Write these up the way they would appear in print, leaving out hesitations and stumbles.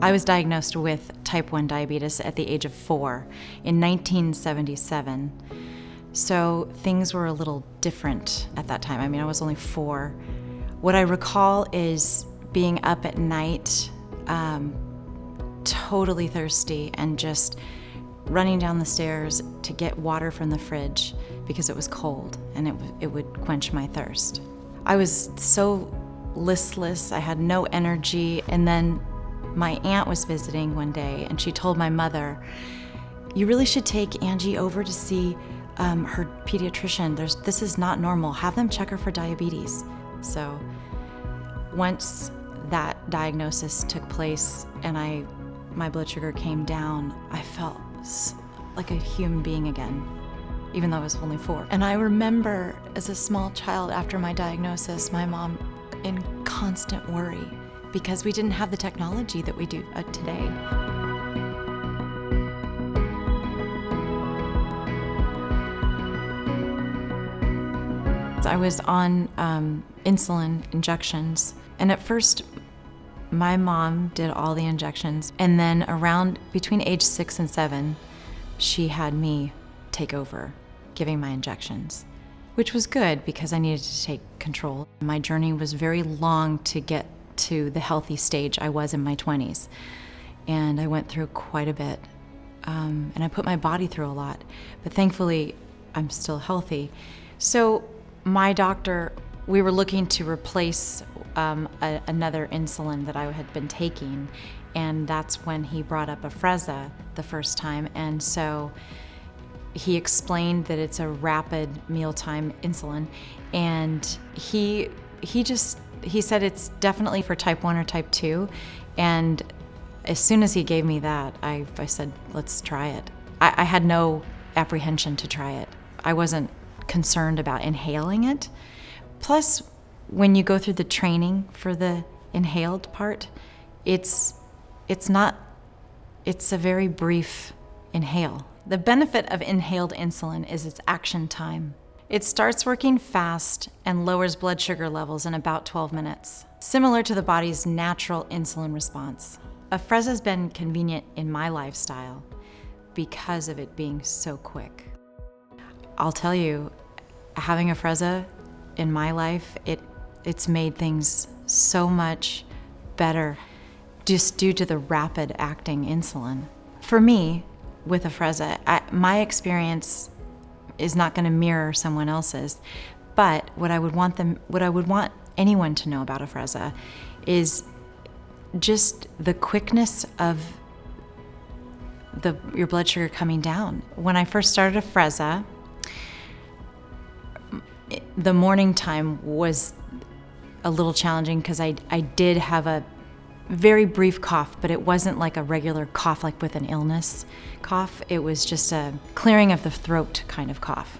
I was diagnosed with type 1 diabetes at the age of 4 in 1977. So things were a little different at that time. I mean, I was only 4. What I recall is being up at night, totally thirsty, and just running down the stairs to get water from the fridge because it was cold and it would quench my thirst. I was so listless, I had no energy, and then my aunt was visiting one day and she told my mother, "You really should take Angie over to see her pediatrician. This is not normal. Have them check her for diabetes." So once that diagnosis took place and my blood sugar came down, I felt like a human being again, even though I was only 4. And I remember as a small child after my diagnosis, my mom in constant worry because we didn't have the technology that we do today. I was on insulin injections, and at first my mom did all the injections, and then around between age 6 and 7, she had me take over giving my injections, which was good because I needed to take control. My journey was very long to get to the healthy stage I was in my 20s, and I went through quite a bit, and I put my body through a lot, but thankfully I'm still healthy. So my doctor, we were looking to replace another insulin that I had been taking, and that's when he brought up Afrezza the first time. And so he explained that it's a rapid mealtime insulin, and he said it's definitely for type 1 or type 2. And as soon as he gave me that, I said, let's try it. I had no apprehension to try it. I wasn't concerned about inhaling it. Plus, when you go through the training for the inhaled part, it's a very brief inhale. The benefit of inhaled insulin is its action time. It starts working fast and lowers blood sugar levels in about 12 minutes, similar to the body's natural insulin response. Afrezza's been convenient in my lifestyle because of it being so quick. I'll tell you, having Afrezza in my life, it's made things so much better just due to the rapid acting insulin. For me, with Afrezza, my experience is not going to mirror someone else's, but what I would want anyone to know about Afrezza is just the quickness of your blood sugar coming down. When I first started Afrezza, the morning time was a little challenging because I did have a very brief cough, but it wasn't like a regular cough like with an illness cough. It was just a clearing of the throat kind of cough.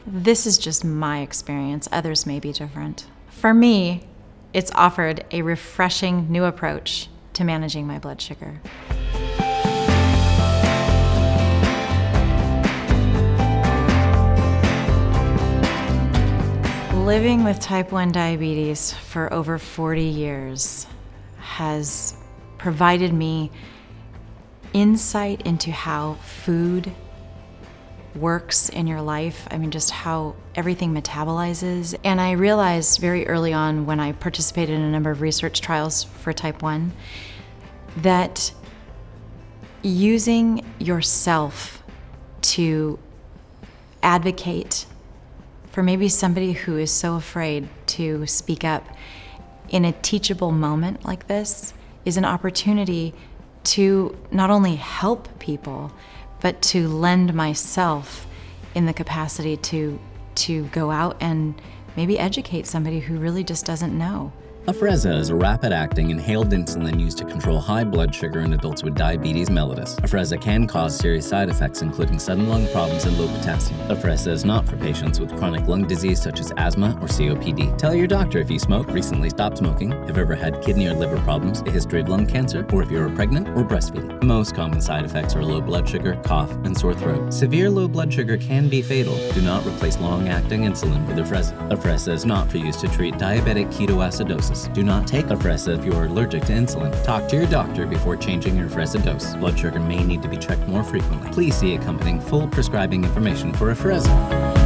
This is just my experience. Others may be different. For me, it's offered a refreshing new approach to managing my blood sugar. Living with type 1 diabetes for over 40 years has provided me insight into how food works in your life. I mean, just how everything metabolizes. And I realized very early on when I participated in a number of research trials for type 1 that using yourself to advocate for maybe somebody who is so afraid to speak up in a teachable moment like this is an opportunity to not only help people, but to lend myself in the capacity to go out and maybe educate somebody who really just doesn't know. Afrezza is a rapid-acting inhaled insulin used to control high blood sugar in adults with diabetes mellitus. Afrezza can cause serious side effects, including sudden lung problems and low potassium. Afrezza is not for patients with chronic lung disease such as asthma or COPD. Tell your doctor if you smoke, recently stopped smoking, have ever had kidney or liver problems, a history of lung cancer, or if you're pregnant or breastfeeding. Most common side effects are low blood sugar, cough, and sore throat. Severe low blood sugar can be fatal. Do not replace long-acting insulin with Afrezza. Afrezza is not for use to treat diabetic ketoacidosis. dose. Do not take Afrezza if you are allergic to insulin. Talk to your doctor before changing your Afrezza dose. Blood sugar may need to be checked more frequently. Please see accompanying full prescribing information for Afrezza.